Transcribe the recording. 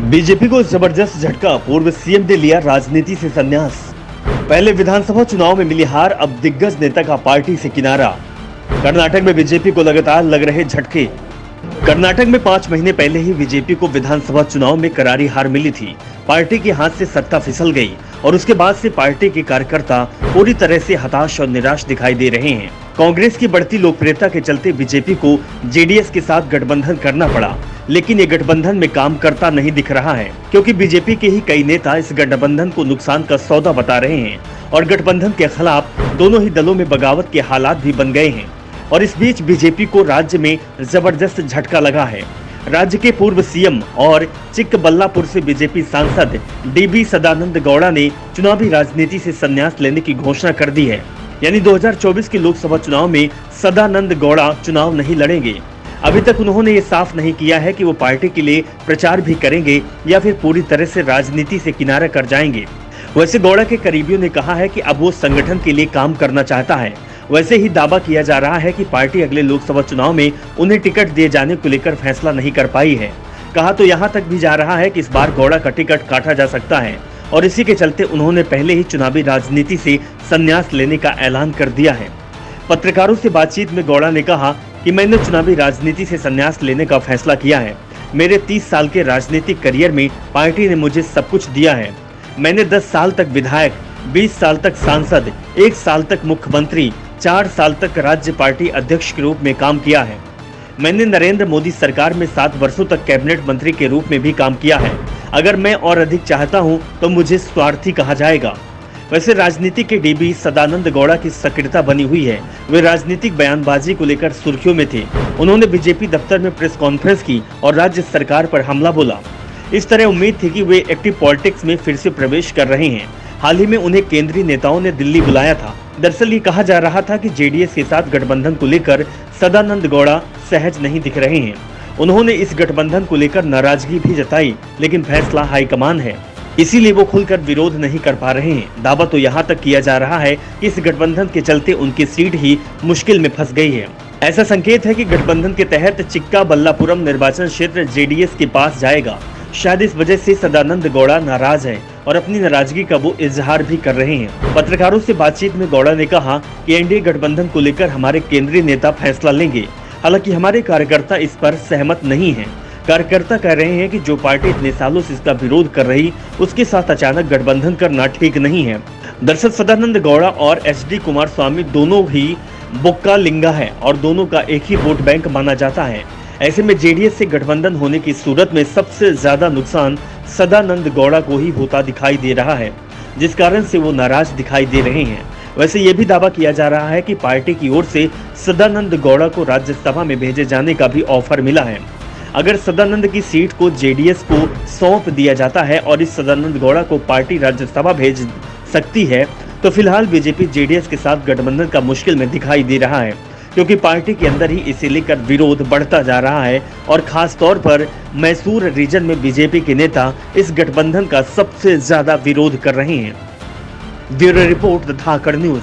BJP को जबरदस्त झटका, पूर्व सीएम ने लिया राजनीति से संन्यास। पहले विधानसभा चुनाव में मिली हार, अब दिग्गज नेता का पार्टी से किनारा। कर्नाटक में बीजेपी को लगातार लग रहे झटके। कर्नाटक में 5 महीने पहले ही बीजेपी को विधानसभा चुनाव में करारी हार मिली थी। पार्टी के हाथ से सत्ता फिसल गई और उसके बाद से पार्टी के कार्यकर्ता पूरी तरह से हताश और निराश दिखाई दे रहे हैं। कांग्रेस की बढ़ती लोकप्रियता के चलते बीजेपी को जेडीएस के साथ गठबंधन करना पड़ा, लेकिन ये गठबंधन में काम करता नहीं दिख रहा है, क्योंकि बीजेपी के ही कई नेता इस गठबंधन को नुकसान का सौदा बता रहे हैं और गठबंधन के खिलाफ दोनों ही दलों में बगावत के हालात भी बन गए हैं। और इस बीच बीजेपी को राज्य में जबरदस्त झटका लगा है। राज्य के पूर्व सीएम और चिक्कबल्लापुर से बीजेपी सांसद डीबी सदानंद गौड़ा ने चुनावी राजनीति से संन्यास लेने की घोषणा कर दी है। यानी 2024 के लोकसभा चुनाव में सदानंद गौड़ा चुनाव नहीं लड़ेंगे। अभी तक उन्होंने ये साफ नहीं किया है कि वो पार्टी के लिए प्रचार भी करेंगे या फिर पूरी तरह से राजनीति से किनारा कर जाएंगे। वैसे गौड़ा के करीबियों ने कहा है कि अब वो संगठन के लिए काम करना चाहता है। वैसे ही दावा किया जा रहा है कि पार्टी अगले लोकसभा चुनाव में उन्हें टिकट दिए जाने को लेकर फैसला नहीं कर पाई है। कहा तो यहाँ तक भी जा रहा है कि इस बार गौड़ा का टिकट काटा जा सकता है और इसी के चलते उन्होंने पहले ही चुनावी राजनीति से संन्यास लेने का ऐलान कर दिया है। पत्रकारों से बातचीत में गौड़ा ने कहा कि मैंने चुनावी राजनीति से संन्यास लेने का फैसला किया है। मेरे 30 साल के राजनीतिक करियर में पार्टी ने मुझे सब कुछ दिया है। मैंने 10 साल तक विधायक, 20 साल तक सांसद, 1 साल तक मुख्यमंत्री, 4 साल तक राज्य पार्टी अध्यक्ष के रूप में काम किया है। मैंने नरेंद्र मोदी सरकार में 7 वर्षों तक कैबिनेट मंत्री के रूप में भी काम किया है। अगर मैं और अधिक चाहता हूं तो मुझे स्वार्थी कहा जाएगा। वैसे राजनीति के डीबी सदानंद गौड़ा की सक्रियता बनी हुई है। वे राजनीतिक बयानबाजी को लेकर सुर्खियों में थे। उन्होंने बीजेपी दफ्तर में प्रेस कॉन्फ्रेंस की और राज्य सरकार पर हमला बोला। इस तरह उम्मीद थी कि वे एक्टिव पॉलिटिक्स में फिर से प्रवेश कर रहे हैं। हाल ही में उन्हें केंद्रीय नेताओं ने दिल्ली बुलाया था। दरअसल ये कहा जा रहा था कि जेडीएस के साथ गठबंधन को लेकर सदानंद गौड़ा सहज नहीं दिख रहे हैं। उन्होंने इस गठबंधन को लेकर नाराजगी भी जताई, लेकिन फैसला हाईकमान है, इसीलिए वो खुलकर विरोध नहीं कर पा रहे हैं। दावा तो यहाँ तक किया जा रहा है कि इस गठबंधन के चलते उनकी सीट ही मुश्किल में फंस गई है। ऐसा संकेत है कि गठबंधन के तहत चिक्काबल्लापुरम निर्वाचन क्षेत्र जेडीएस के पास जाएगा। शायद इस वजह से सदानंद गौड़ा नाराज है और अपनी नाराजगी का वो इजहार भी कर रहे हैं। पत्रकारों से बातचीत में गौड़ा ने कहा कि एनडीए गठबंधन को लेकर हमारे केंद्रीय नेता फैसला लेंगे। हालांकि हमारे कार्यकर्ता इस पर सहमत नहीं हैं। कार्यकर्ता कह रहे हैं कि जो पार्टी इतने सालों से इसका विरोध कर रही, उसके साथ अचानक गठबंधन करना ठीक नहीं है। दरअसल सदानंद गौड़ा और एचडी कुमारस्वामी दोनों ही बुक्का लिंगा है और दोनों का एक ही वोट बैंक माना जाता है। ऐसे में जेडीएस से गठबंधन होने की सूरत में सबसे ज्यादा नुकसान सदानंद गौड़ा को ही होता दिखाई दे रहा है, जिस कारण से वो नाराज दिखाई दे रहे हैं। वैसे ये भी दावा किया जा रहा है कि पार्टी की ओर से सदानंद गौड़ा को राज्यसभा में भेजे जाने का भी ऑफर मिला है। अगर सदानंद की सीट को जेडीएस को सौंप दिया जाता है और इस सदानंद गौड़ा को पार्टी राज्यसभा भेज सकती है, तो फिलहाल बीजेपी जेडीएस के साथ गठबंधन का मुश्किल में दिखाई दे रहा है, क्योंकि पार्टी के अंदर ही इसे लेकर विरोध बढ़ता जा रहा है और खास तौर पर मैसूर रीजन में बीजेपी के नेता इस गठबंधन का सबसे ज्यादा विरोध कर रहे हैं। Bureau report, the Dhakad news.